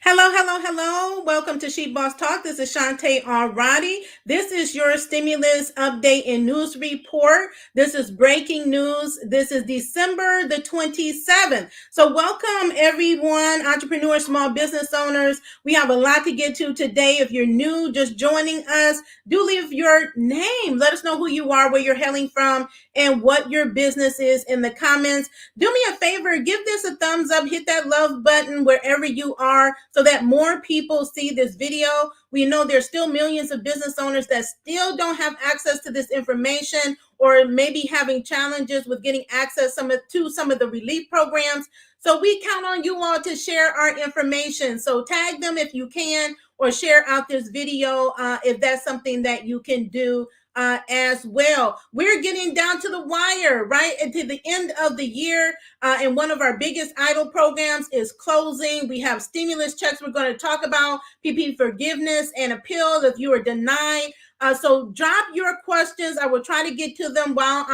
Hello, hello, hello. Welcome to She Boss Talk. This is Shantae Alrighty. This is your stimulus update and news report. This is breaking news. This is December the 27th. So welcome everyone, entrepreneurs, small business owners. We have a lot to get to today. If you're new, just joining us, do leave your name. Let us know who you are, where you're hailing from, and what your business is in the comments. Do me a favor, give this a thumbs up, hit that love button wherever you are so that more people see this video. We know there's still millions of business owners that still don't have access to this information, or maybe having challenges with getting access to some of the relief programs. So we count on you all to share our information. So tag them if you can, or share out this video if that's something that you can do as well. We're getting down to the wire, right? And to the end of the year, and one of our biggest Eidl programs is closing. We have stimulus checks we're going to talk about, PP forgiveness and appeal if you are denied. So drop your questions. I will try to get to them while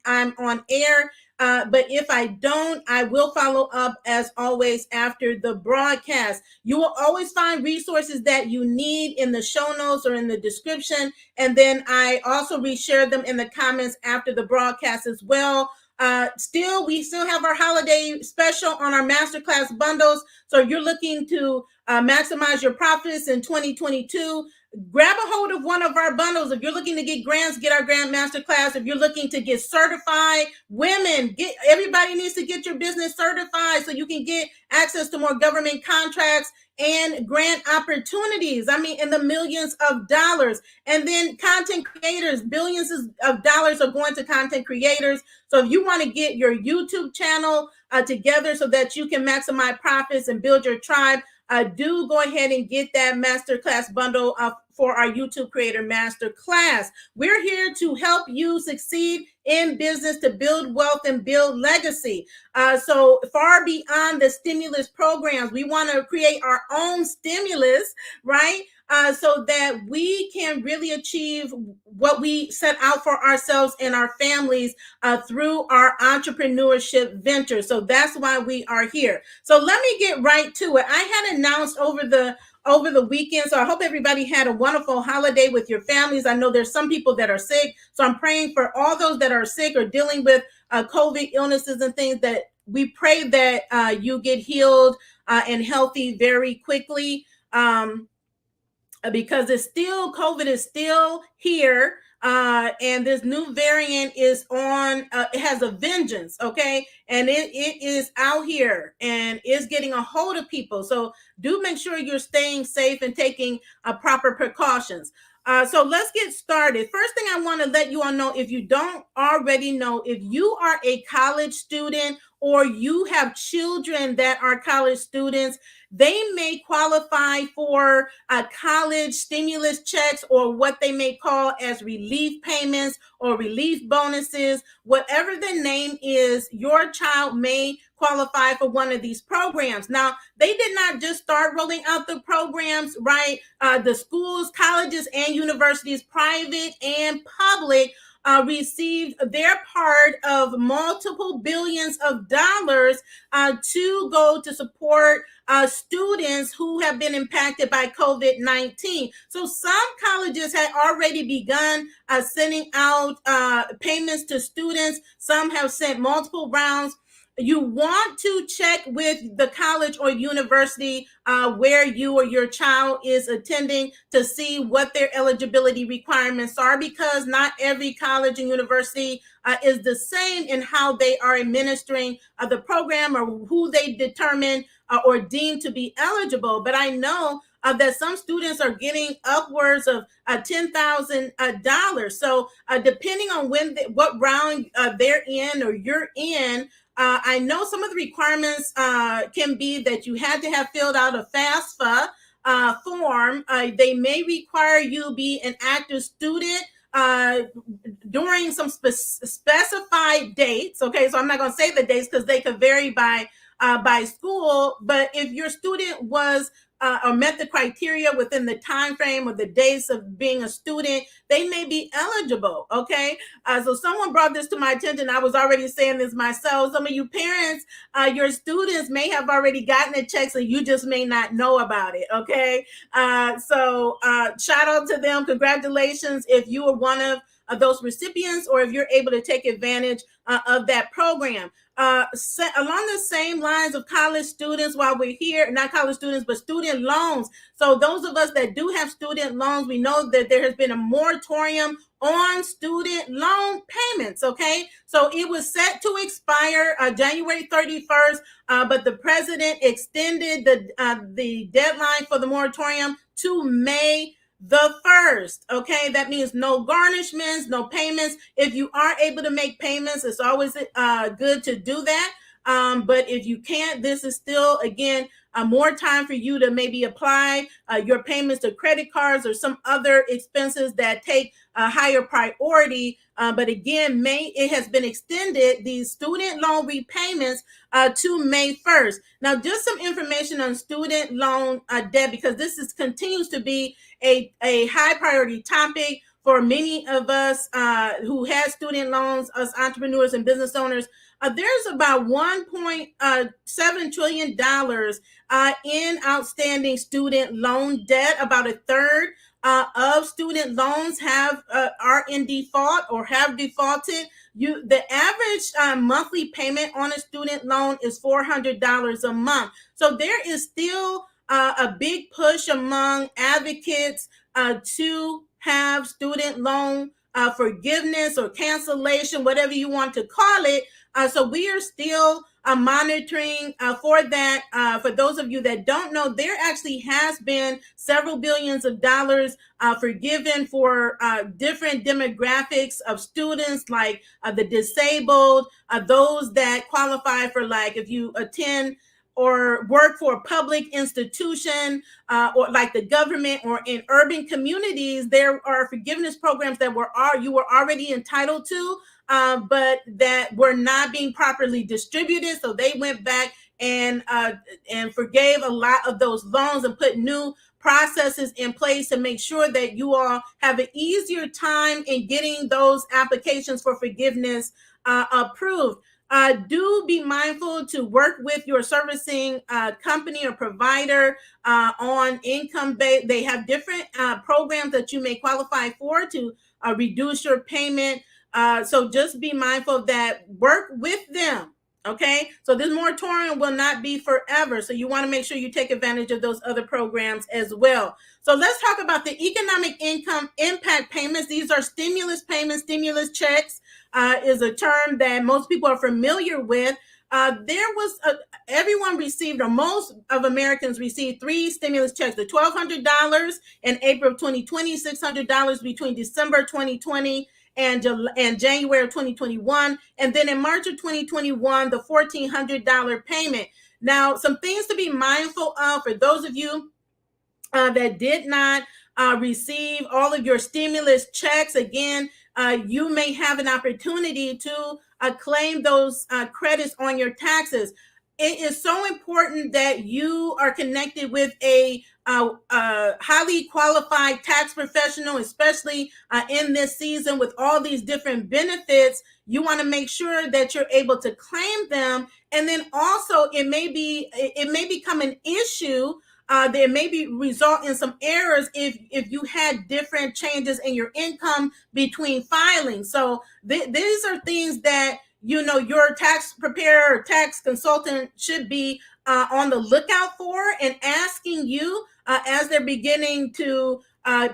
I'm on air. But if I don't, I will follow up as always after the broadcast. You will always find resources that you need in the show notes or in the description. And then I also reshare them in the comments after the broadcast as well. We still have our holiday special on our masterclass bundles. So if you're looking to maximize your profits in 2022, grab a hold of one of our bundles. If you're looking to get grants, get our grant masterclass. If you're looking to get certified, everybody needs to get your business certified so you can get access to more government contracts and grant opportunities. I mean, in the millions of dollars. And then content creators, billions of dollars are going to content creators. So if you want to get your YouTube channel together so that you can maximize profits and build your tribe, do go ahead and get that masterclass bundle for our YouTube Creator Masterclass. We're here to help you succeed in business, to build wealth and build legacy. So far beyond the stimulus programs, we want to create our own stimulus, right? So that we can really achieve what we set out for ourselves and our families through our entrepreneurship venture. So that's why we are here. So let me get right to it. I had announced over the weekend. So I hope everybody had a wonderful holiday with your families. I know there's some people that are sick. So I'm praying for all those that are sick or dealing with COVID illnesses and things, that we pray that you get healed and healthy very quickly. Because COVID is still here, and this new variant is on, it has a vengeance, okay? And it is out here and is getting a hold of people. So do make sure you're staying safe and taking proper precautions. So let's get started. First thing I want to let you all know, if you don't already know, if you are a college student or you have children that are college students, they may qualify for college stimulus checks, or what they may call as relief payments or relief bonuses. Whatever the name is, your child may qualify for one of these programs. Now, they did not just start rolling out the programs, right? The schools, colleges, and universities, private and public, received their part of multiple billions of dollars to go to support students who have been impacted by COVID-19. So some colleges had already begun sending out payments to students. Some have sent multiple rounds. You want to check with the college or university where you or your child is attending to see what their eligibility requirements are, because not every college and university is the same in how they are administering the program, or who they determine or deem to be eligible. But I know that some students are getting upwards of $10,000. So depending on what round they're in or you're in, I know some of the requirements can be that you had to have filled out a FAFSA form. They may require you be an active student during some specified dates. Okay, so I'm not going to say the dates because they could vary by by school. But if your student was or met the criteria within the time frame or the days of being a student, they may be eligible. Okay, so someone brought this to my attention. I was already saying this myself. Some of you parents, your students may have already gotten a check, so you just may not know about it. Okay, so shout out to them. Congratulations if you are one of those recipients, or if you're able to take advantage of that program. Along the same lines of college students, while we're here, not college students, but student loans. So those of us that do have student loans, we know that there has been a moratorium on student loan payments. Okay, so it was set to expire January 31st, but the president extended the deadline for the moratorium to May the 1st. Okay, that means no garnishments, no payments. If you are able to make payments, it's always good to do that. But if you can't, this is still, again, more time for you to maybe apply your payments to credit cards or some other expenses that take a higher priority. But again, it has been extended, these student loan repayments, to May 1st. Now, just some information on student loan debt, because this continues to be a high priority topic for many of us who have student loans, us entrepreneurs and business owners. There's about $1.7 trillion in outstanding student loan debt. About a third of student loans are in default or have defaulted. The average monthly payment on a student loan is $400 a month. So there is still a big push among advocates to have student loan forgiveness or cancellation, whatever you want to call it. So we are still monitoring for that. For those of you that don't know, there actually has been several billions of dollars forgiven for different demographics of students, like the disabled, those that qualify for, like, if you attend or work for a public institution or like the government, or in urban communities, there are forgiveness programs that you were already entitled to, but that were not being properly distributed. So they went back and forgave a lot of those loans and put new processes in place to make sure that you all have an easier time in getting those applications for forgiveness approved. Do be mindful to work with your servicing company or provider on income base. They have different programs that you may qualify for to reduce your payment. So just be mindful of that. Work with them. Okay, so this moratorium will not be forever. So you want to make sure you take advantage of those other programs as well. So let's talk about the economic income impact payments. These are stimulus payments. Stimulus checks is a term that most people are familiar with. Everyone received, or most of Americans received, 3 stimulus checks: the $1,200 in April of 2020, $600 between December 2020 and January of 2021, and then in March of 2021, the $1,400 payment. Now, some things to be mindful of for those of you that did not receive all of your stimulus checks. Again, you may have an opportunity to claim those credits on your taxes. It is so important that you are connected with a highly qualified tax professional, especially in this season with all these different benefits. You want to make sure that you're able to claim them. And then also it may become an issue. There may be result in some errors if you had different changes in your income between filings. So these are things that your tax preparer or tax consultant should be on the lookout for, and asking you as they're beginning to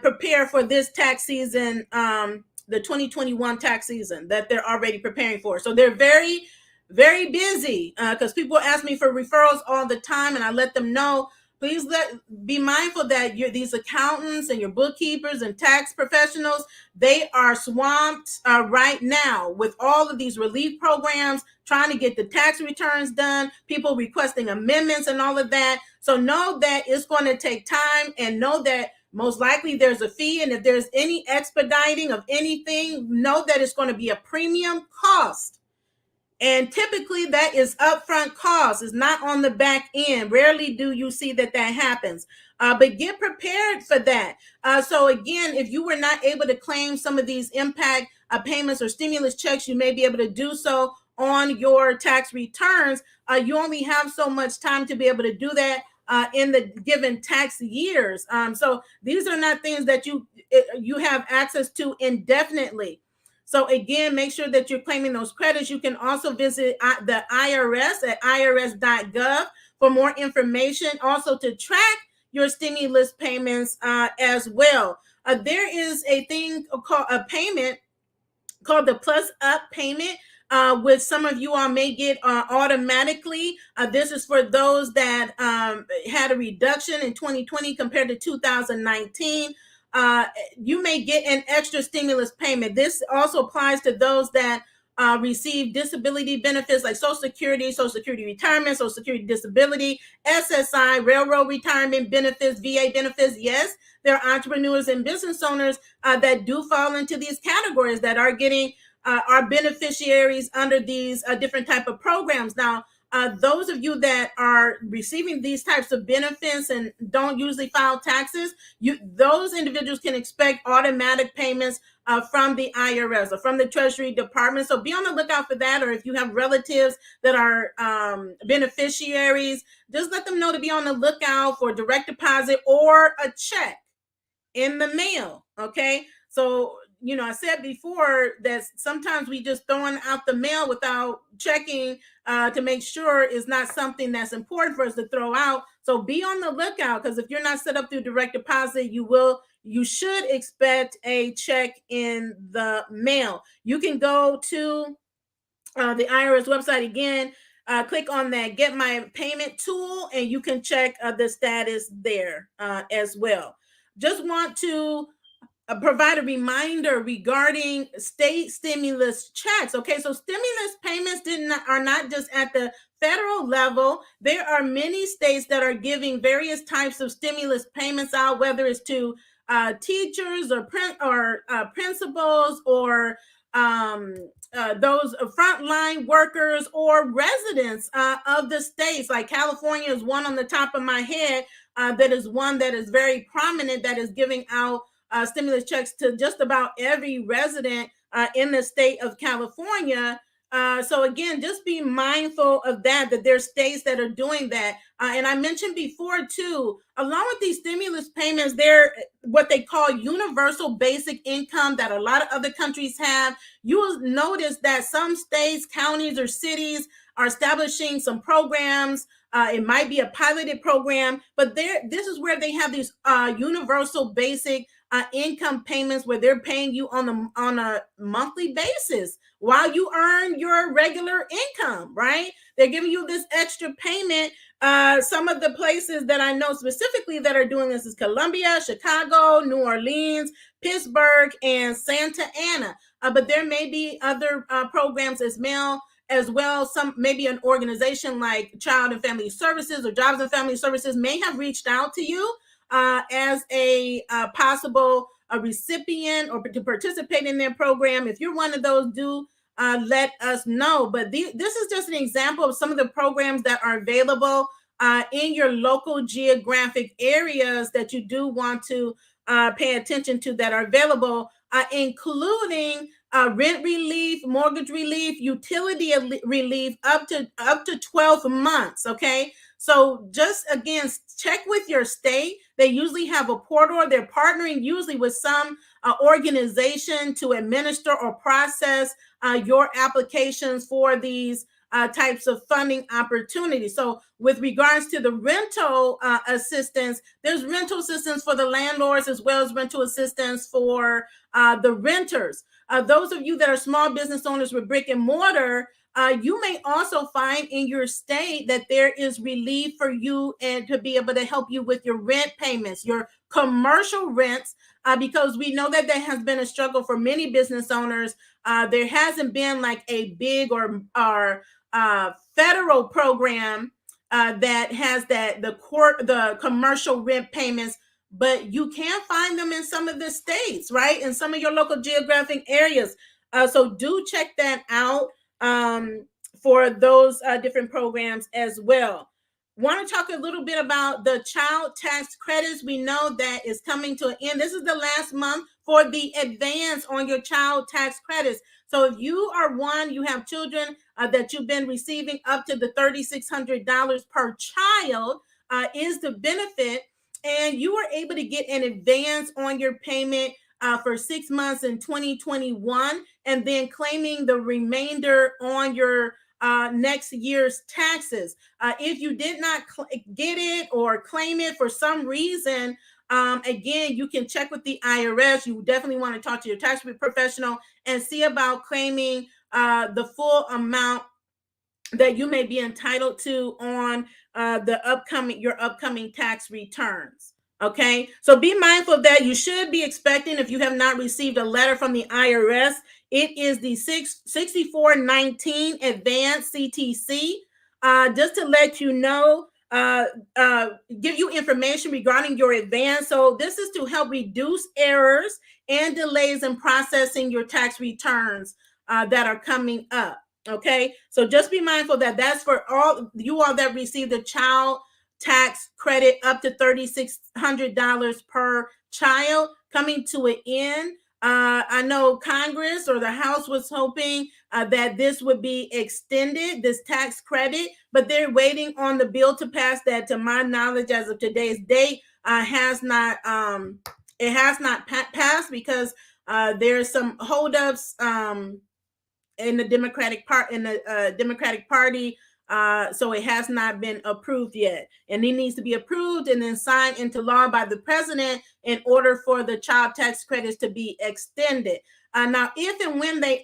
prepare for this tax season, the 2021 tax season that they're already preparing for. So they're very, very busy because people ask me for referrals all the time, and I let them know, please be mindful that these accountants and your bookkeepers and tax professionals, they are swamped right now with all of these relief programs, trying to get the tax returns done, people requesting amendments and all of that. So know that it's going to take time, and know that most likely there's a fee. And if there's any expediting of anything, know that it's going to be a premium cost. And typically that is upfront cost. It's not on the back end. Rarely do you see that happens. But get prepared for that. So again, if you were not able to claim some of these impact payments or stimulus checks, you may be able to do so on your tax returns. You only have so much time to be able to do that in the given tax years. So these are not things that you have access to indefinitely. So again, make sure that you're claiming those credits. You can also visit the IRS at irs.gov for more information, also to track your stimulus payments as well. There is a thing called a payment called the Plus Up payment, which some of you all may get automatically. This is for those that had a reduction in 2020 compared to 2019. You may get an extra stimulus payment. This also applies to those that receive disability benefits like Social Security retirement, Social Security disability, SSI, railroad retirement benefits, VA benefits. Yes, there are entrepreneurs and business owners that do fall into these categories that are getting are beneficiaries under these different type of programs. Now, those of you that are receiving these types of benefits and don't usually file taxes, those individuals can expect automatic payments from the IRS or from the Treasury Department. So be on the lookout for that. Or if you have relatives that are beneficiaries, just let them know to be on the lookout for direct deposit or a check in the mail. Okay. So, I said before that sometimes we just throwing out the mail without checking to make sure it's not something that's important for us to throw out. So be on the lookout, because if you're not set up through direct deposit, you should expect a check in the mail. You can go to the IRS website again, click on that Get My Payment tool, and you can check the status there as well. Just want to provide a reminder regarding state stimulus checks. Okay, so stimulus payments are not just at the federal level. There are many states that are giving various types of stimulus payments out, whether it's to teachers or principals or those frontline workers or residents of the states. Like California is one on the top of my head that is one that is very prominent, that is giving out stimulus checks to just about every resident in the state of California. So again, just be mindful of that there's states that are doing that. And I mentioned before too, along with these stimulus payments, they're what they call universal basic income that a lot of other countries have. You will notice that some states, counties, or cities are establishing some programs. It might be a piloted program, but this is where they have these universal basic income payments where they're paying you on a monthly basis while you earn your regular income, right? They're giving you this extra payment. Some of the places that I know specifically that are doing this is Columbia, Chicago, New Orleans, Pittsburgh, and Santa Ana. But there may be other programs as well. Some, maybe an organization like Child and Family Services or Jobs and Family Services may have reached out to you as a possible recipient or to participate in their program. If you're one of those, do let us know. But this is just an example of some of the programs that are available in your local geographic areas that you do want to pay attention to, that are available, including rent relief, mortgage relief, utility relief up to 12 months. Okay. So just again, check with your state. They usually have a portal. They're partnering usually with some organization to administer or process your applications for these types of funding opportunities. So with regards to the rental assistance, there's rental assistance for the landlords as well as rental assistance for the renters. Those of you that are small business owners with brick and mortar, you may also find in your state that there is relief for you and to be able to help you with your rent payments, your commercial rents, because we know that there has been a struggle for many business owners. There hasn't been like a big or federal program that has the commercial rent payments, but you can find them in some of the states, right? In some of your local geographic areas. So do check that out. for those different programs as well. Want to talk a little bit about the child tax credits. We know that is coming to an end. This is the last month for the advance on your child tax credits. So if you are one, you have children that you've been receiving up to the $3,600 per child is the benefit, and you are able to get an advance on your payment for 6 months in 2021, and then claiming the remainder on your next year's taxes. If you did not get it or claim it for some reason, again, you can check with the IRS. You definitely want to talk to your tax professional and see about claiming the full amount that you may be entitled to on your upcoming tax returns. Okay, so be mindful of that. You should be expecting, if you have not received a letter from the IRS, it is the 6419 Advanced CTC. Just to let you know, give you information regarding your advance. So this is to help reduce errors and delays in processing your tax returns that are coming up. Okay, so just be mindful that that's for all you all that receive the child tax credit up to $3,600 per child, coming to an end. I know Congress or the House was hoping that this would be extended, this tax credit, but they're waiting on the bill to pass that, to my knowledge, as of today's date, has not passed because there's some holdups in the Democratic Party. So it has not been approved yet, and it needs to be approved and then signed into law by the president in order for the child tax credits to be extended. Now, if and when they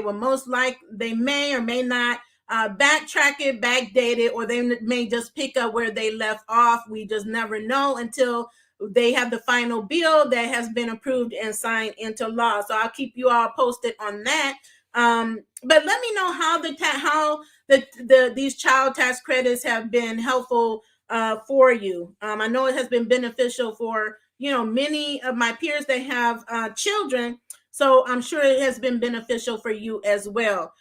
will most likely, they may or may not backtrack it, backdate it, or they may just pick up where they left off. We just never know until they have the final bill that has been approved and signed into law. So I'll keep you all posted on that. But let me know how these child tax credits have been helpful for you. I know it has been beneficial for many of my peers that have children, so I'm sure it has been beneficial for you as well.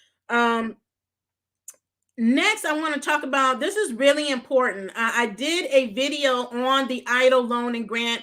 Next, I want to talk about, this is really important. I did a video on the EIDL loan and grant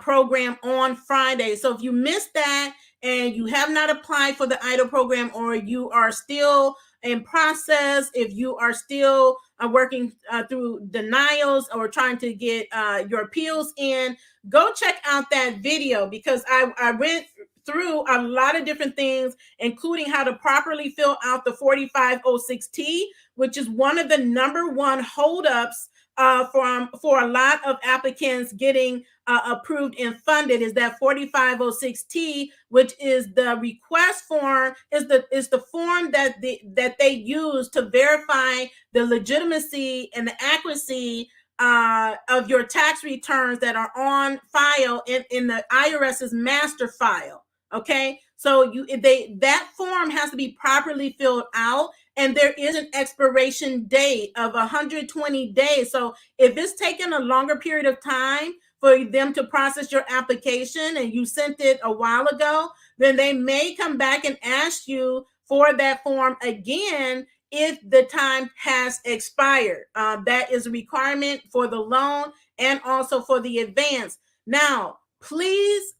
program on Friday. So if you missed that and you have not applied for the EIDL program, or you are still in process, if you are still working through denials or trying to get your appeals in, go check out that video, because I went through a lot of different things, including how to properly fill out the 4506T, which is one of the number one holdups for a lot of applicants getting approved and funded, is that 4506T, which is the request form, is the form that they use to verify the legitimacy and the accuracy of your tax returns that are on file in the IRS's master file. Okay, so that form has to be properly filled out, and there is an expiration date of 120 days. So if it's taken a longer period of time for them to process your application and you sent it a while ago, then they may come back and ask you for that form again if the time has expired. That is a requirement for the loan and also for the advance. Now, please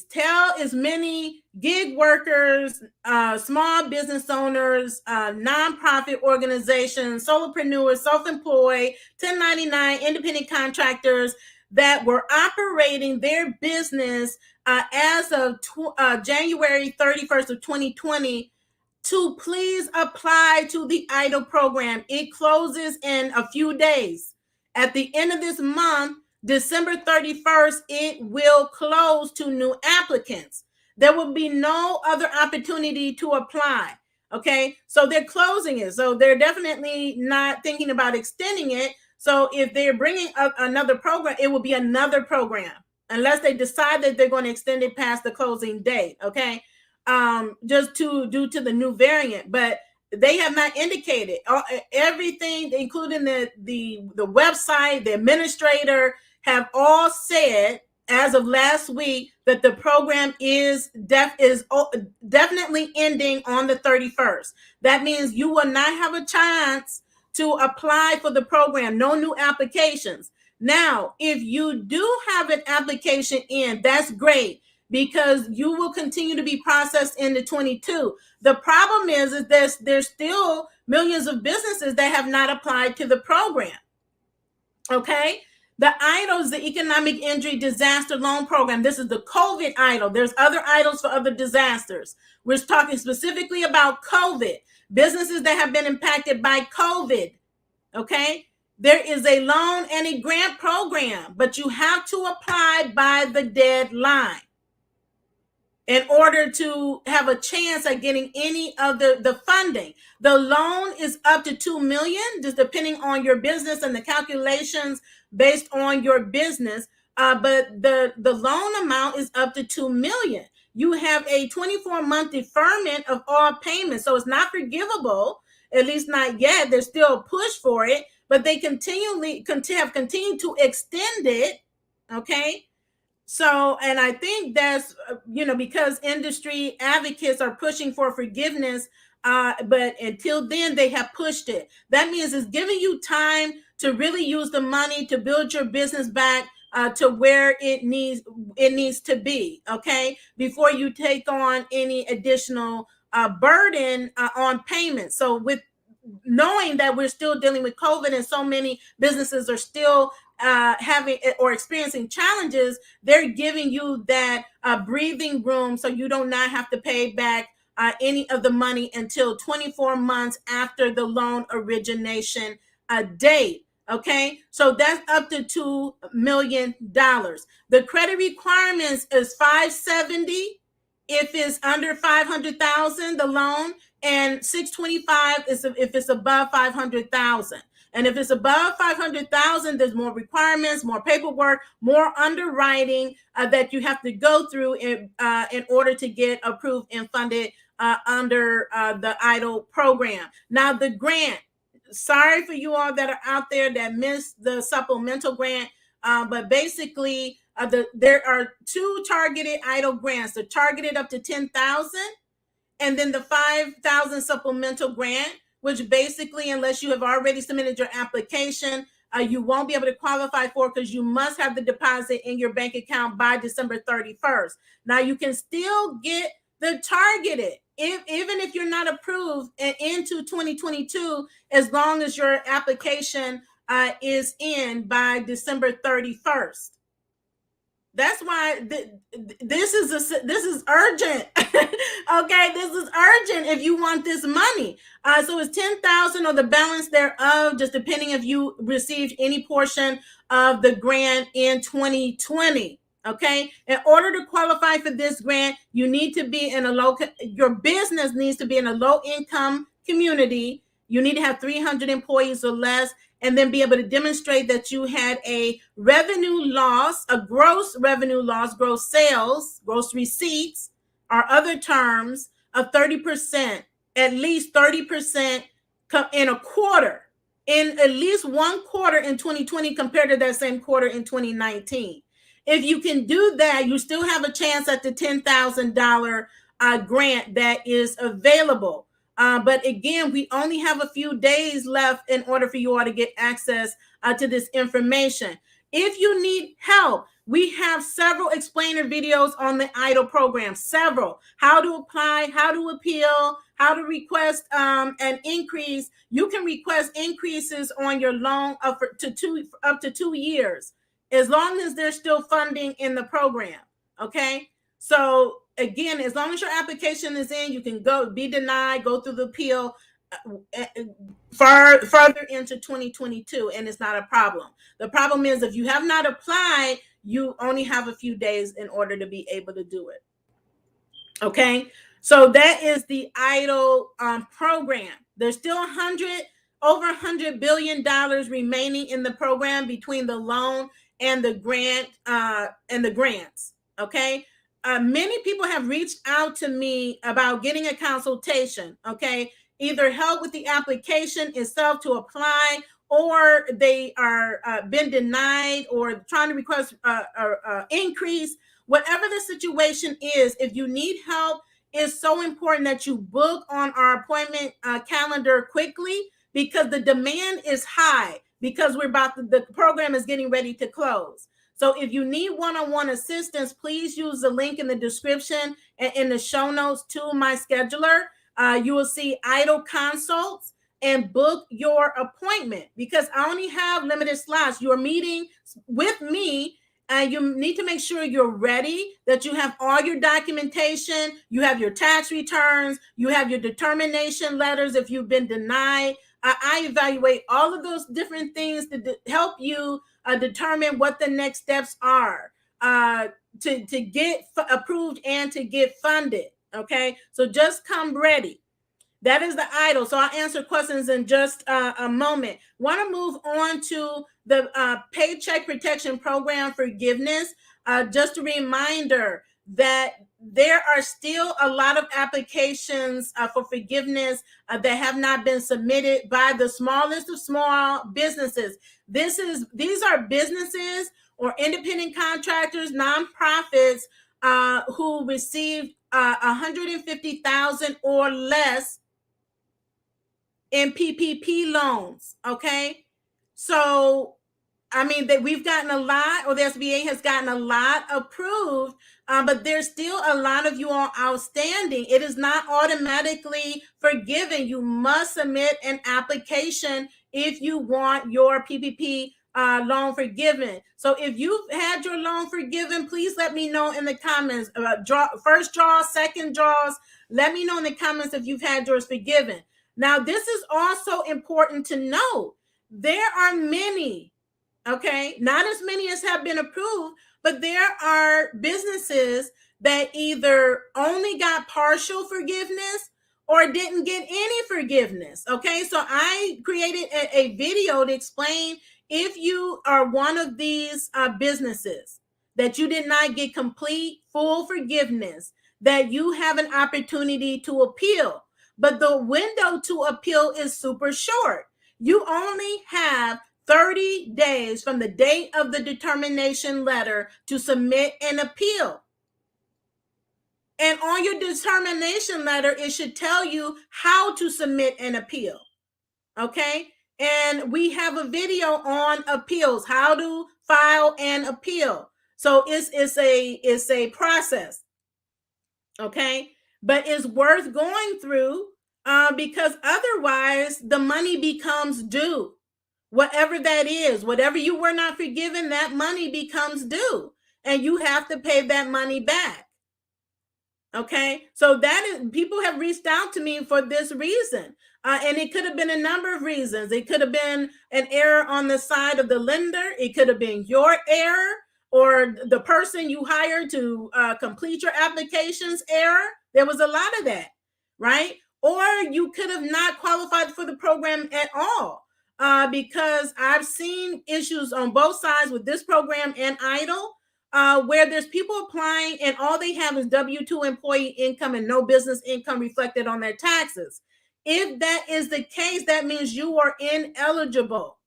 tell as many gig workers, small business owners, nonprofit organizations, solopreneurs, self-employed, 1099, independent contractors that were operating their business as of January 31st of 2020 to please apply to the EIDL program. It closes in a few days. At the end of this month, December 31st, it will close to new applicants. There will be no other opportunity to apply. Okay, so they're closing it. So they're definitely not thinking about extending it. So if they're bringing up another program, it will be another program, unless they decide that they're going to extend it past the closing date. Okay, just due to the new variant, but they have not indicated everything, including the website, the administrator, have all said, as of last week that the program is definitely ending on the 31st. That means you will not have a chance to apply for the program. No new applications. Now, if you do have an application in, that's great because you will continue to be processed into 22. The problem is there's still millions of businesses that have not applied to the program. Okay. The EIDL is the Economic Injury Disaster Loan Program. This is the COVID EIDL. There's other EIDLs for other disasters. We're talking specifically about COVID. Businesses that have been impacted by COVID. Okay. There is a loan and a grant program, but you have to apply by the deadline in order to have a chance at getting any of the funding. The loan is up to $2 million, just depending on your business and the calculations based on your business. But the loan amount is up to $2 million. You have a 24-month deferment of all payments, so it's not forgivable, at least not yet. There's still a push for it, but they have continued to extend it. Okay. So, and I think that's, because industry advocates are pushing for forgiveness, but until then they have pushed it. That means it's giving you time to really use the money to build your business back to where it needs to be, okay, before you take on any additional burden on payments. So with knowing that we're still dealing with COVID and so many businesses are still having or experiencing challenges, they're giving you that breathing room so you do not have to pay back any of the money until 24 months after the loan origination date. Okay, so that's up to $2 million. The credit requirements is 570 if it's under 500,000, the loan, and 625 is if it's above 500,000. And if it's above 500,000, there's more requirements, more paperwork, more underwriting that you have to go through in order to get approved and funded under the EIDL program. Now, the grant, sorry for you all that are out there that missed the supplemental grant, but basically there are two targeted EIDL grants. They're targeted up to 10,000, and then the 5,000 supplemental grant, which basically, unless you have already submitted your application, you won't be able to qualify for because you must have the deposit in your bank account by December 31st. Now, you can still get the targeted, even if you're not approved into 2022, as long as your application is in by December 31st. That's why this is urgent. Okay, this is urgent if you want this money. So it's 10,000 or the balance thereof, just depending if you received any portion of the grant in 2020. Okay, in order to qualify for this grant, you need to be in your business needs to be in a low income community. You need to have 300 employees or less, and then be able to demonstrate that you had a revenue loss, a gross revenue loss, gross sales, gross receipts, or other terms of 30%, at least 30% in a quarter, in at least one quarter in 2020 compared to that same quarter in 2019. If you can do that, you still have a chance at the $10,000 grant that is available. But again, we only have a few days left in order for you all to get access to this information. If you need help, we have several explainer videos on the EIDL program, several. How to apply, how to appeal, how to request an increase. You can request increases on your loan up to 2 years, as long as there's still funding in the program, okay? So again, as long as your application is in, you can be denied, go through the appeal further into 2022, and it's not a problem. The problem is if you have not applied, you only have a few days in order to be able to do it. Okay, so that is the EIDL program. There's still over $100 billion remaining in the program between the loan and the grant and the grants. Okay. Many people have reached out to me about getting a consultation, okay? Either help with the application itself to apply or they are been denied or trying to request increase, whatever the situation is, if you need help, it's so important that you book on our appointment calendar quickly, because the demand is high, because the program is getting ready to close. So if you need one-on-one assistance, please use the link in the description and in the show notes to my scheduler. You will see Eidl Consults, and book your appointment, because I only have limited slots. You're meeting with me, and you need to make sure you're ready, that you have all your documentation, you have your tax returns, you have your determination letters if you've been denied. I evaluate all of those different things to help you determine what the next steps are to get approved and to get funded. Okay, so just come ready. That is the Eidl. So I'll answer questions in just a moment. Want to move on to the Paycheck Protection Program forgiveness. Just a reminder that there are still a lot of applications for forgiveness that have not been submitted by the smallest of small businesses. These are businesses or independent contractors, nonprofits who received 150,000 or less in PPP loans. Okay, so I mean that we've gotten a lot, or the SBA has gotten a lot approved, but there's still a lot of you all outstanding. It is not automatically forgiven. You must submit an application if you want your PPP loan forgiven. So if you've had your loan forgiven, please let me know in the comments. First draw, second draws. Let me know in the comments if you've had yours forgiven. Now, this is also important to know. There are many, okay, not as many as have been approved, but there are businesses that either only got partial forgiveness or didn't get any forgiveness. Okay, so I created a video to explain, if you are one of these businesses that you did not get complete, full forgiveness, that you have an opportunity to appeal. But the window to appeal is super short. You only have 30 days from the date of the determination letter to submit an appeal. And on your determination letter, it should tell you how to submit an appeal. Okay? And we have a video on appeals, how to file an appeal. So it's a process. Okay? But it's worth going through because otherwise the money becomes due. Whatever that is, whatever you were not forgiven, that money becomes due, and you have to pay that money back. Okay, so that is, people have reached out to me for this reason, and it could have been a number of reasons. It could have been an error on the side of the lender. It could have been your error, or the person you hired to complete your application's error. There was a lot of that, right? Or you could have not qualified for the program at all, because I've seen issues on both sides with this program and Eidl. Where there's people applying and all they have is W-2 employee income and no business income reflected on their taxes. If that is the case, that means you are ineligible,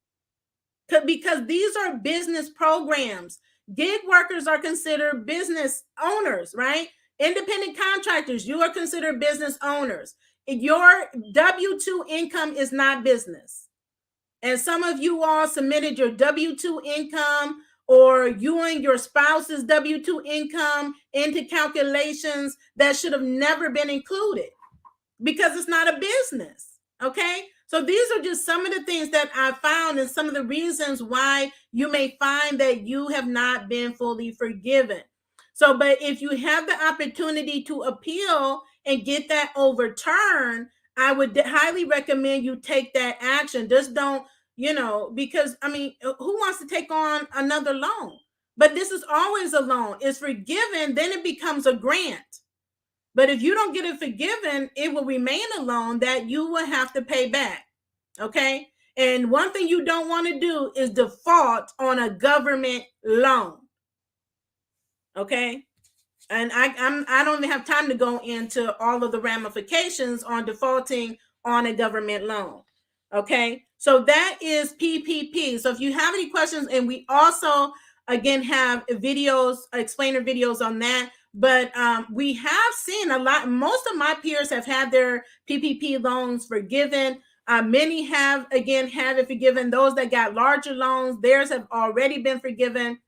because these are business programs. Gig workers are considered business owners, right? Independent contractors, you are considered business owners. Your W-2 income is not business. And some of you all submitted your W-2 income, or you and your spouse's W-2 income, into calculations that should have never been included, because it's not a business. Okay, so these are just some of the things that I found, and some of the reasons why you may find that you have not been fully forgiven. So, but if you have the opportunity to appeal and get that overturned, I would highly recommend you take that action. Just don't, because I mean, who wants to take on another loan? But this is always a loan. It's forgiven, then it becomes a grant. But if you don't get it forgiven, it will remain a loan that you will have to pay back. Okay? And one thing you don't want to do is default on a government loan. Okay? And I don't even have time to go into all of the ramifications on defaulting on a government loan. Okay? So that is PPP. So if you have any questions, and we also again have videos, explainer videos on that. But we have seen a lot. Most of my peers have had their PPP loans forgiven. Many have again had it forgiven. Those that got larger loans, theirs have already been forgiven.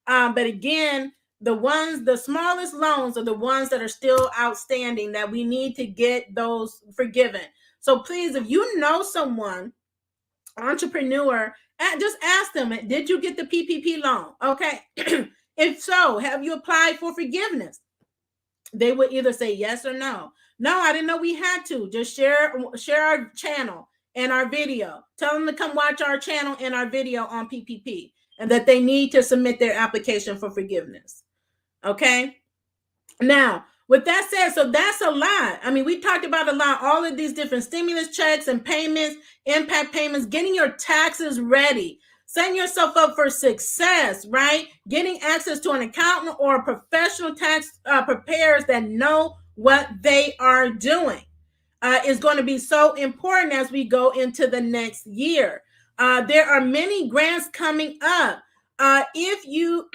But again, the smallest loans are the ones that are still outstanding that we need to get those forgiven. So please, if you know someone, entrepreneur, just ask them, did you get the PPP loan? Okay. If so, have you applied for forgiveness? They would either say yes or no. No, I didn't know we had to. Just share our channel and our video. Tell them to come watch our channel and our video on PPP, and that they need to submit their application for forgiveness. Okay. Now, with that said, so that's a lot. I mean, we talked about a lot, all of these different stimulus checks and payments, impact payments, getting your taxes ready, setting yourself up for success, right? Getting access to an accountant or a professional tax preparers that know what they are doing is going to be so important as we go into the next year. There are many grants coming up. If you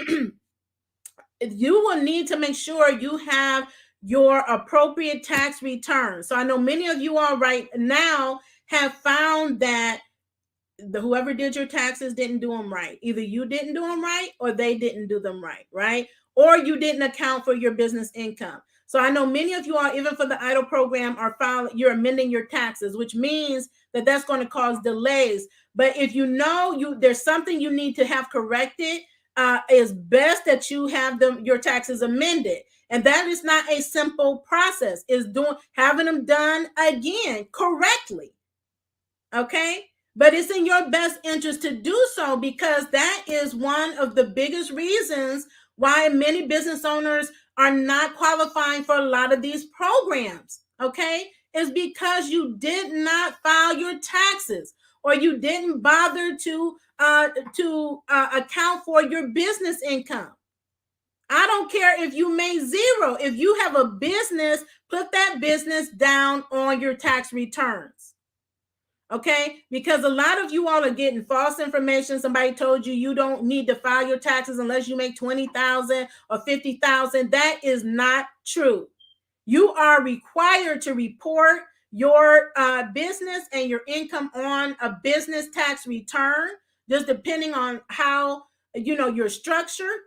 you will need to make sure you have your appropriate tax return. So I know many of you all right now have found that whoever did your taxes didn't do them right. Either you didn't do them right or they didn't do them right, right? Or you didn't account for your business income. So I know many of you all, even for the EIDL program, you're amending your taxes, which means that that's going to cause delays. But if you know there's something you need to have corrected, it's best that you have your taxes amended. And that is not a simple process. It's having them done again correctly. Okay. But it's in your best interest to do so, because that is one of the biggest reasons why many business owners are not qualifying for a lot of these programs. Okay. Is because you did not file your taxes, or you didn't bother to account for your business income. I don't care if you made zero. If you have a business, put that business down on your tax returns. Okay, because a lot of you all are getting false information. Somebody told you don't need to file your taxes unless you make 20,000 or 50,000. That is not true. You are required to report your business and your income on a business tax return, just depending on how you're structured.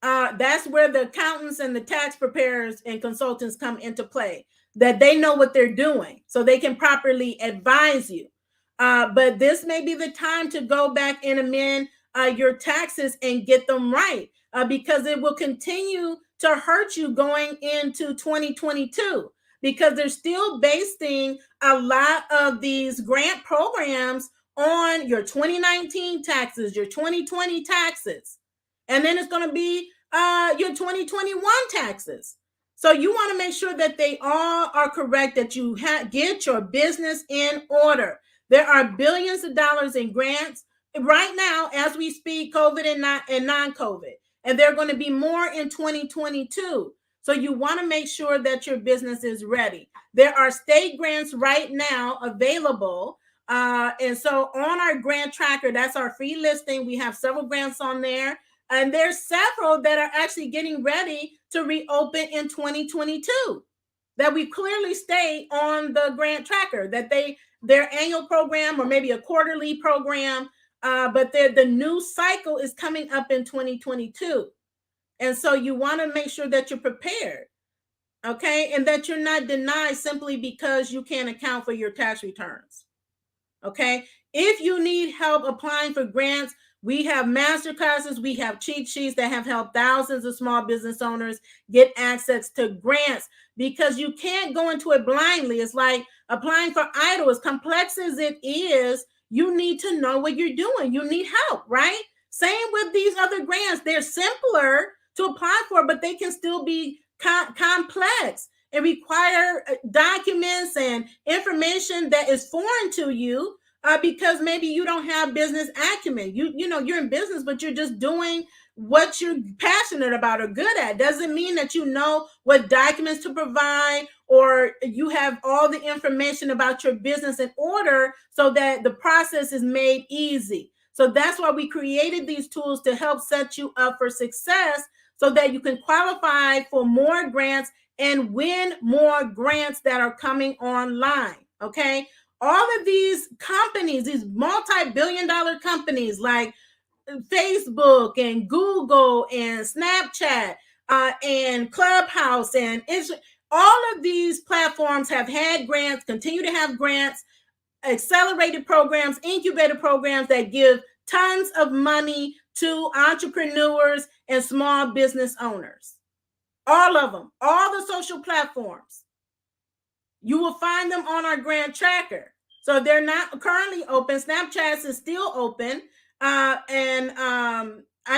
That's where the accountants and the tax preparers and consultants come into play, that they know what they're doing so they can properly advise you. But this may be the time to go back and amend your taxes and get them right, because it will continue to hurt you going into 2022, because they're still basing a lot of these grant programs on your 2019 taxes, your 2020 taxes. And then it's going to be your 2021 taxes. So you want to make sure that they all are correct, that you get your business in order. There are billions of dollars in grants right now as we speak, COVID and non-COVID. And there are going to be more in 2022. So you want to make sure that your business is ready. There are state grants right now available. And so on our grant tracker, that's our free listing. We have several grants on there. And there's several that are actually getting ready to reopen in 2022 that we clearly stay on the grant tracker, that their annual program or maybe a quarterly program, but the new cycle is coming up in 2022. And so you want to make sure that you're prepared, okay? And that you're not denied simply because you can't account for your tax returns, okay? If you need help applying for grants, we have master classes, we have cheat sheets that have helped thousands of small business owners get access to grants, because you can't go into it blindly. It's like applying for EIDL. As complex as it is, you need to know what you're doing. You need help, right? Same with these other grants. They're simpler to apply for, but they can still be complex and require documents and information that is foreign to you. because maybe you don't have business acumen. You're in business, but you're just doing what you're passionate about or good at. Doesn't mean that you know what documents to provide or you have all the information about your business in order so that the process is made easy. So that's why we created these tools to help set you up for success so that you can qualify for more grants and win more grants that are coming online. Okay. All of these companies, these multi-billion-dollar companies like Facebook and Google and Snapchat and Clubhouse and all of these platforms have had grants, continue to have grants, accelerated programs, incubator programs that give tons of money to entrepreneurs and small business owners. All of them, all the social platforms. You will find them on our grant tracker. So they're not currently open. Snapchat is still open. I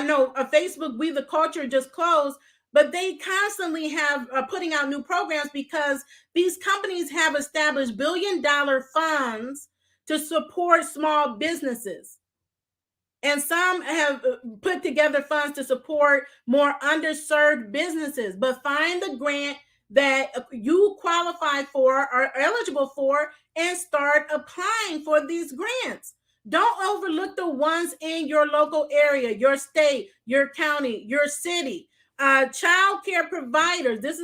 know Facebook, We the Culture just closed, but they constantly have putting out new programs because these companies have established billion-dollar funds to support small businesses. And some have put together funds to support more underserved businesses, but find the grant that you qualify for, are eligible for, and start applying for these grants. Don't overlook the ones in your local area, your state, your county, your city. Child care providers. This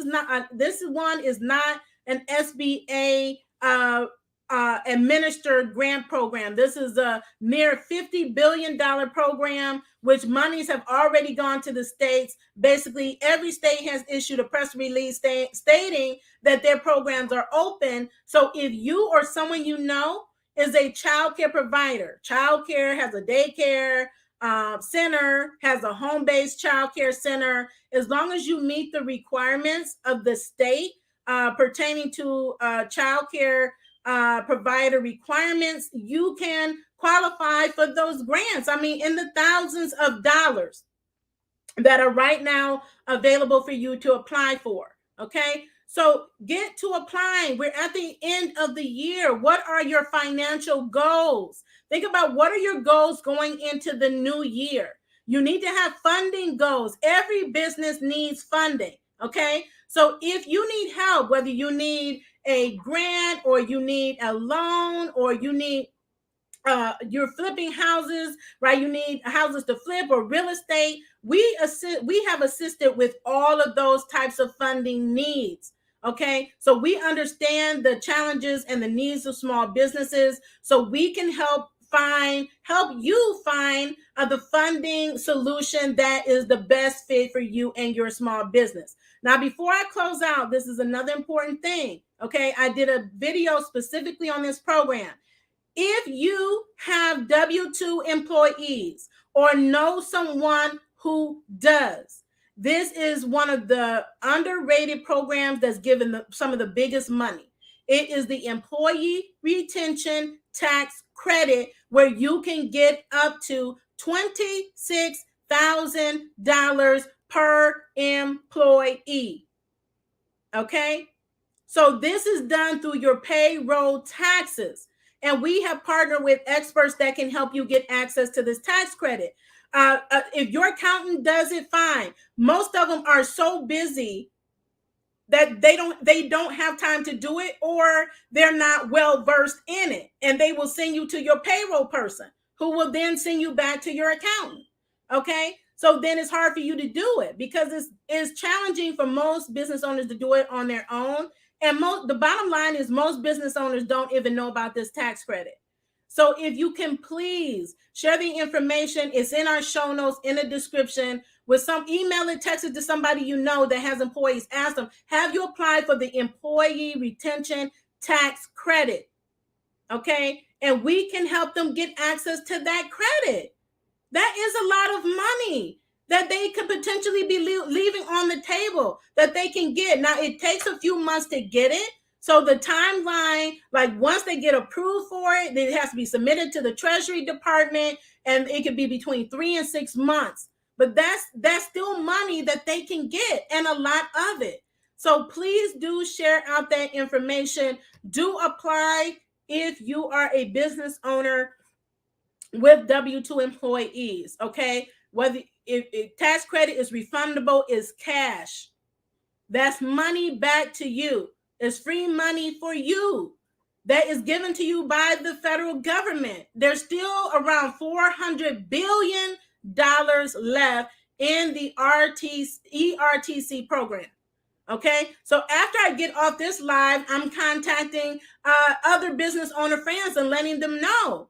one is not an SBA administered grant program. This is a near $50 billion program, which monies have already gone to the states. Basically, every state has issued a press release stating that their programs are open. So if you or someone you know is a child care provider, child care has a daycare center, has a home-based child care center, as long as you meet the requirements of the state pertaining to child care provider requirements, you can qualify for those grants. I mean, in the thousands of dollars that are right now available for you to apply for. Okay. So get to applying. We're at the end of the year. What are your financial goals? Think about what are your goals going into the new year. You need to have funding goals. Every business needs funding. Okay. So if you need help, whether you need a grant or you need a loan or you need you're flipping houses, right? You need houses to flip or real estate. We have assisted with all of those types of funding needs. Okay, so we understand the challenges and the needs of small businesses, so we can help you find the funding solution that is the best fit for you and your small business. Now, before I close out, this is another important thing. Okay, I did a video specifically on this program. If you have W-2 employees or know someone who does, this is one of the underrated programs that's given some of the biggest money. It is the Employee Retention Tax Credit, where you can get up to $26,000 per employee. Okay? So this is done through your payroll taxes. And we have partnered with experts that can help you get access to this tax credit. If your accountant does it, fine. Most of them are so busy that they don't have time to do it, or they're not well versed in it. And they will send you to your payroll person, who will then send you back to your accountant. Okay. So then it's hard for you to do it because it's challenging for most business owners to do it on their own. And the bottom line is most business owners don't even know about this tax credit. So if you can please share the information, it's in our show notes, in the description, with some email and text it to somebody you know that has employees. Ask them, have you applied for the Employee Retention Tax Credit? Okay. And we can help them get access to that credit. That is a lot of money that they could potentially be leaving on the table that they can get. Now, it takes a few months to get it. So the timeline, like once they get approved for it, it has to be submitted to the Treasury Department, and it could be between 3 and 6 months. But that's still money that they can get, and a lot of it. So please do share out that information. Do apply. if you are a business owner with W-2 employees, okay? Whether if tax credit is refundable, is cash. That's money back to you. It's free money for you that is given to you by the federal government. There's still around $400 billion left in the ERTC program. Okay, so after I get off this live, I'm contacting other business owner friends and letting them know,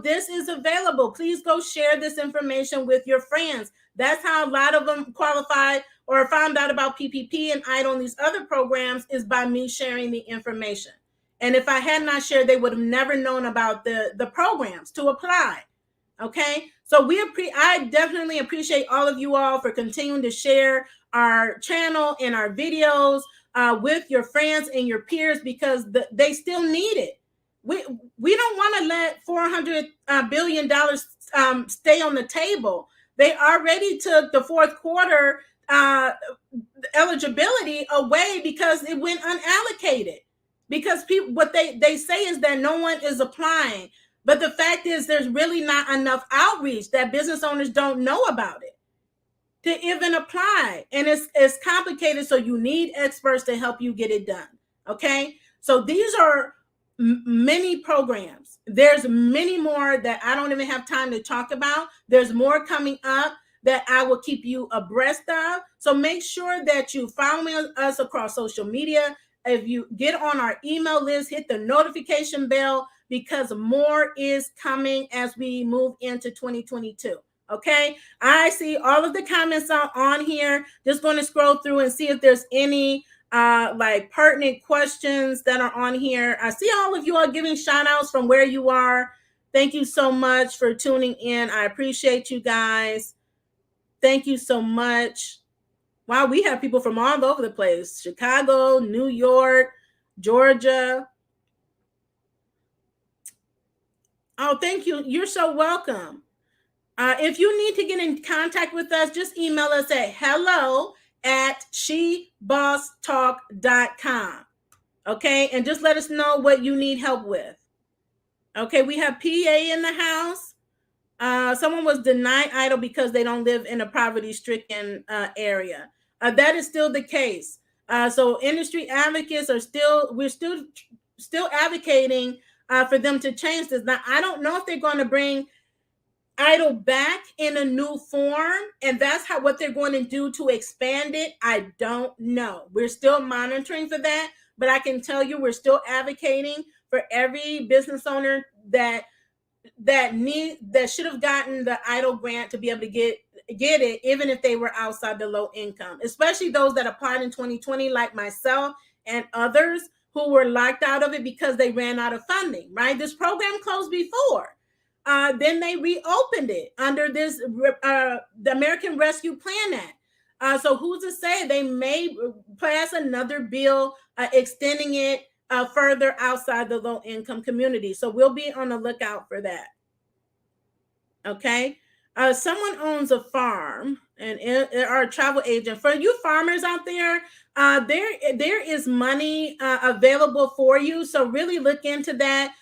this is available. Please go share this information with your friends. That's how a lot of them qualified or found out about PPP and EIDL and these other programs, is by me sharing the information. And if I had not shared, they would have never known about the programs to apply. Okay, so I definitely appreciate all of you all for continuing to share our channel and our videos with your friends and your peers, because they still need it. We don't want to let $400 billion stay on the table. They already took the fourth quarter eligibility away because it went unallocated. Because people, what they say is that no one is applying. But the fact is, there's really not enough outreach, that business owners don't know about it to even apply. And it's complicated, so you need experts to help you get it done. Okay? So these are many programs. There's many more that I don't even have time to talk about. There's more coming up that I will keep you abreast of. So make sure that you follow us across social media. If you get on our email list, hit the notification bell, because more is coming as we move into 2022. Okay, I see all of the comments on here. Just going to scroll through and see if there's any like pertinent questions that are on here. I see all of you are giving shout outs from where you are. Thank you so much for tuning in. I appreciate you guys. Thank you so much. Wow, we have people from all over the place: Chicago, New York, Georgia. Oh, thank you. You're so welcome. If you need to get in contact with us, just email us at hello@shebosstalk.com. Okay, and just let us know what you need help with. Okay, we have PA in the house. Someone was denied EIDL because they don't live in a poverty-stricken area. That is still the case. So industry advocates we're still advocating for them to change this. Now, I don't know if they're going to bring EIDL back in a new form, and that's what they're going to do to expand it. I don't know. We're still monitoring for that, but I can tell you we're still advocating for every business owner that should have gotten the EIDL grant to be able to get it, even if they were outside the low income, especially those that applied in 2020, like myself and others who were locked out of it because they ran out of funding, right? This program closed before. Then they reopened it under this the American Rescue Plan Act. So who's to say they may pass another bill extending it further outside the low income community. So we'll be on the lookout for that. Okay. Someone owns a farm and are a travel agent. For you farmers out there, there is money available for you. So really look into that.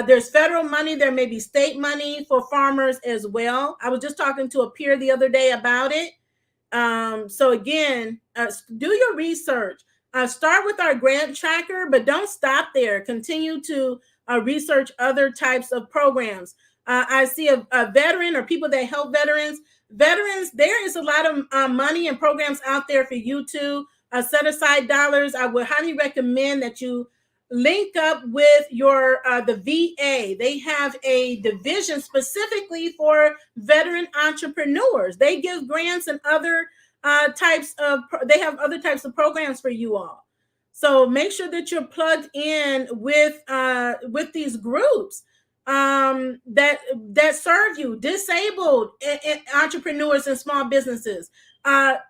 There's federal money. There may be state money for farmers as well. I was just talking to a peer the other day about it. So again, do your research. Start with our grant tracker, but don't stop there. Continue to research other types of programs. I see a veteran or people that help veterans. There is a lot of money and programs out there for you to set aside dollars. I would highly recommend that you link up with the VA. They have a division specifically for veteran entrepreneurs. They give grants and other they have other types of programs for you all. So make sure that you're plugged in with these groups that serve you, disabled entrepreneurs and small businesses,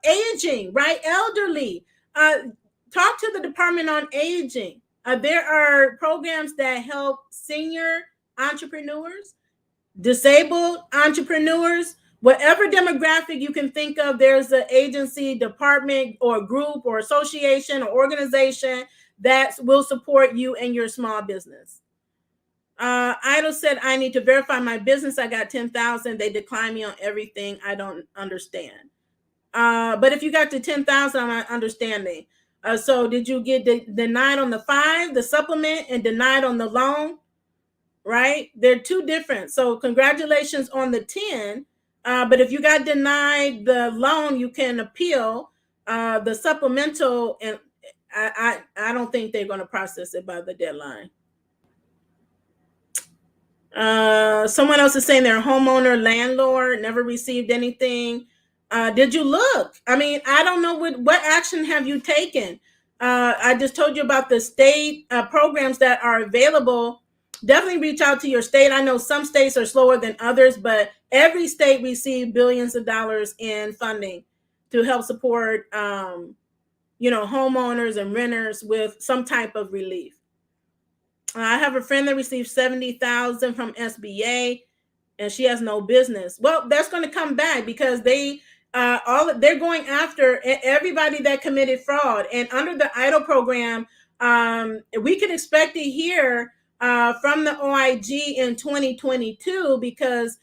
aging, right, elderly. Talk to the Department on Aging. There are programs that help senior entrepreneurs, disabled entrepreneurs, whatever demographic you can think of. There's an agency, department, or group, or association, or organization that will support you and your small business. Eidl said, I need to verify my business. I got 10,000. They declined me on everything. I don't understand. But if you got to 10,000, I'm not understanding. So did you get denied on the 5, the supplement, and denied on the loan? Right? They're two different. So congratulations on the 10. But if you got denied the loan, you can appeal the supplemental, and I don't think they're going to process it by the deadline. Someone else is saying their homeowner landlord never received anything. Did you look? I mean, I don't know what action have you taken. I just told you about the state programs that are available. Definitely reach out to your state. I know some states are slower than others, but every state received billions of dollars in funding to help support homeowners and renters with some type of relief. I have a friend that received 70,000 from SBA, and she has no business. Well, that's going to come back because they're going after everybody that committed fraud. And under the Eidl program, we could expect to hear from the OIG in 2022 because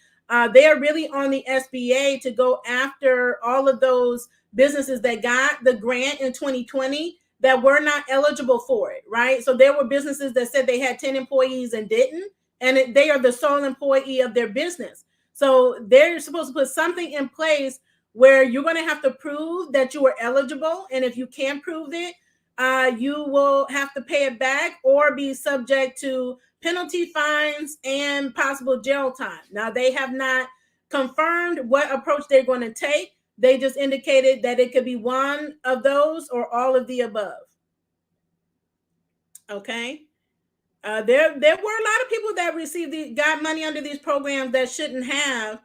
they are really on the SBA to go after all of those businesses that got the grant in 2020 that were not eligible for it, right? So there were businesses that said they had 10 employees and didn't, and they are the sole employee of their business. So they're supposed to put something in place where you're going to have to prove that you were eligible. And if you can't prove it, you will have to pay it back or be subject to penalty, fines, and possible jail time. Now, they have not confirmed what approach they're going to take. They just indicated that it could be one of those or all of the above. Okay. There were a lot of people that got money under these programs that shouldn't have.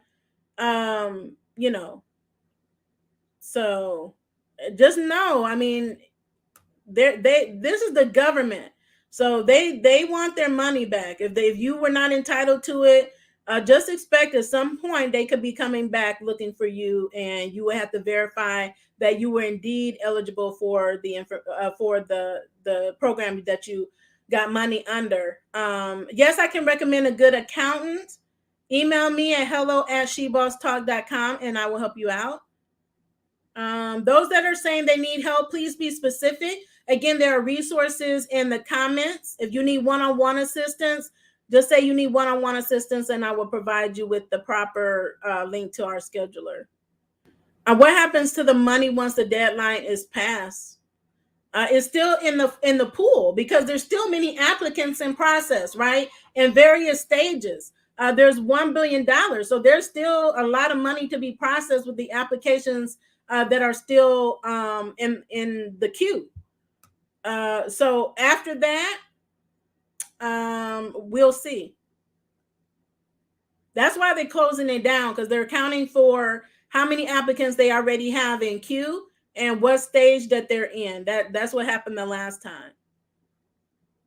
So just know, I mean, this is the government, so they want their money back. If you were not entitled to it, just expect at some point they could be coming back looking for you, and you will have to verify that you were indeed eligible for the program that you got money under. Yes, I can recommend a good accountant. Email me at hello@shebosstalk.com and I will help you out. Those that are saying they need help, please be specific. Again, there are resources in the comments. If you need one-on-one assistance, just say you need one-on-one assistance and I will provide you with the proper link to our scheduler. What happens to the money once the deadline is passed? It's still in the pool because there's still many applicants in process, right? In various stages. There's $1 billion. So there's still a lot of money to be processed with the applications that are still in the queue. So after that, we'll see. That's why they're closing it down, because they're accounting for how many applicants they already have in queue and what stage that they're in. That's what happened the last time.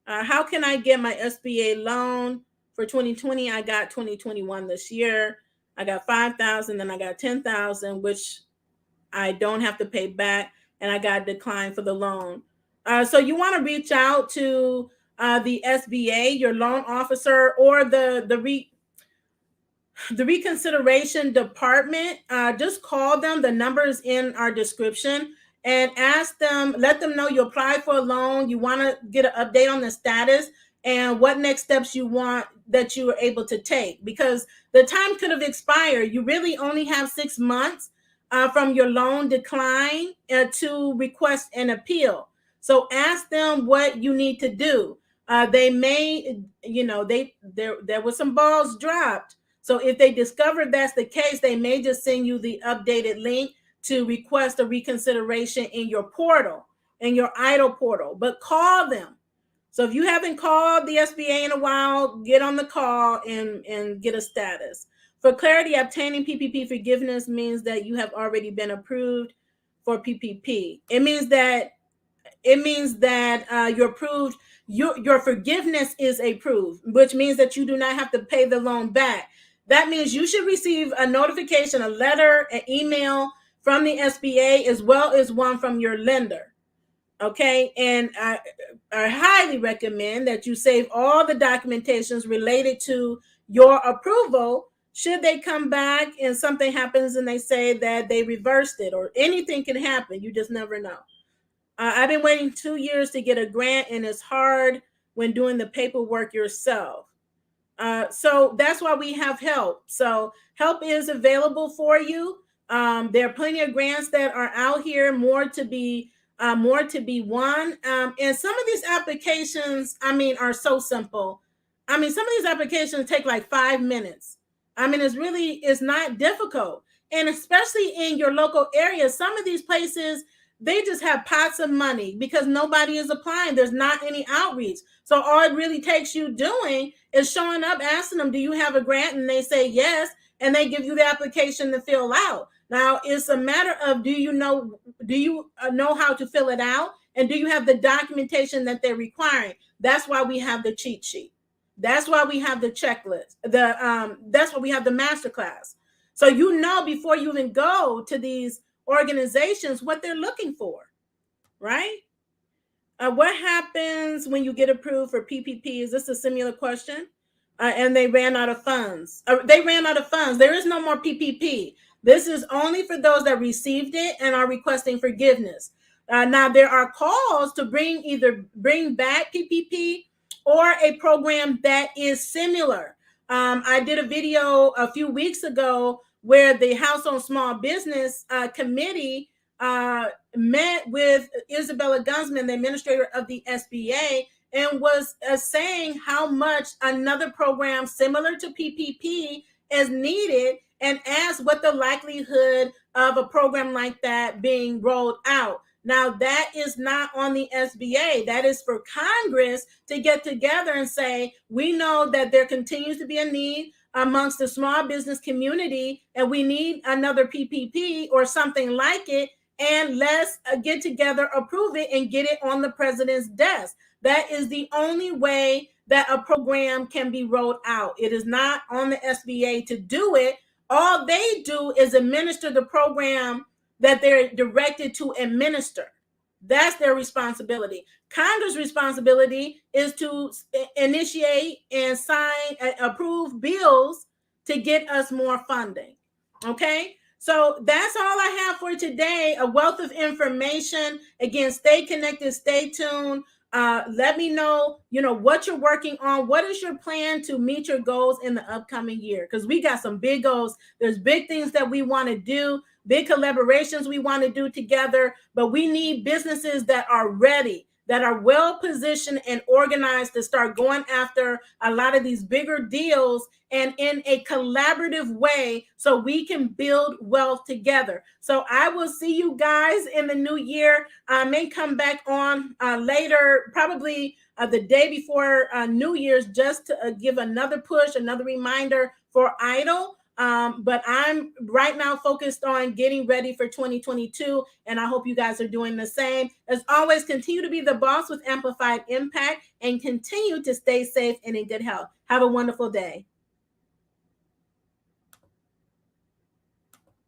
How can I get my SBA loan for 2020? I got 2021 this year. I got 5,000, then I got 10,000, which I don't have to pay back, and I got declined for the loan. So you want to reach out to the SBA, your loan officer, or the reconsideration department. Just call them. The number is in our description, and ask them, let them know you applied for a loan. You want to get an update on the status and what next steps you want that you are able to take, because the time could have expired. You really only have 6 months from your loan decline to request an appeal. So ask them what you need to do. They may, there were some balls dropped. So if they discover that's the case, they may just send you the updated link to request a reconsideration in your portal, in your Eidl portal. But call them. So if you haven't called the SBA in a while, get on the call and get a status. For clarity, obtaining PPP forgiveness means that you have already been approved for PPP. It means that you're approved. Your forgiveness is approved, which means that you do not have to pay the loan back. That means you should receive a notification, a letter, an email from the SBA, as well as one from your lender. Okay, and I highly recommend that you save all the documentations related to your approval. Should they come back and something happens and they say that they reversed it, or anything can happen, you just never know. I've been waiting 2 years to get a grant, and it's hard when doing the paperwork yourself. So that's why we have help. So help is available for you. There are plenty of grants that are out here, more to be won. And some of these applications, I mean, are so simple. I mean, some of these applications take like 5 minutes. I mean, it's not difficult. And especially in your local area, some of these places, they just have pots of money because nobody is applying. There's not any outreach. So all it really takes you doing is showing up, asking them, do you have a grant? And they say yes, and they give you the application to fill out. Now it's a matter of do you know how to fill it out, and do you have the documentation that they're requiring? That's why we have the cheat sheet. That's why we have the checklist. That's why we have the master class. So you know before you even go to these organizations what they're looking for, right? What happens when you get approved for PPP? Is this a similar question? And they ran out of funds. They ran out of funds. There is no more PPP. This is only for those that received it and are requesting forgiveness. Now there are calls to bring back PPP or a program that is similar. I did a video a few weeks ago where the House on Small Business Committee met with Isabella Gunsman, the administrator of the SBA, and was saying how much another program similar to PPP is needed, and asked what the likelihood of a program like that being rolled out. Now, that is not on the SBA. That is for Congress to get together and say, we know that there continues to be a need amongst the small business community, and we need another PPP or something like it, and let's get together, approve it, and get it on the president's desk. That is the only way that a program can be rolled out. It is not on the SBA to do it. All they do is administer the program that they're directed to administer. That's their responsibility. Congress' responsibility is to initiate and sign, approve bills to get us more funding. Okay? So that's all I have for today. A wealth of information. Again, stay connected, stay tuned. Let me know, what you're working on. What is your plan to meet your goals in the upcoming year? Because we got some big goals. There's big things that we want to do, big collaborations we want to do together, but we need businesses that are ready, that are well positioned and organized to start going after a lot of these bigger deals, and in a collaborative way, so we can build wealth together. So I will see you guys in the new year. I may come back on later, probably the day before New Year's, just to give another push, another reminder for Eidl. But I'm right now focused on getting ready for 2022, and I hope you guys are doing the same. As always, continue to be the boss with amplified impact, and continue to stay safe and in good health. Have a wonderful day.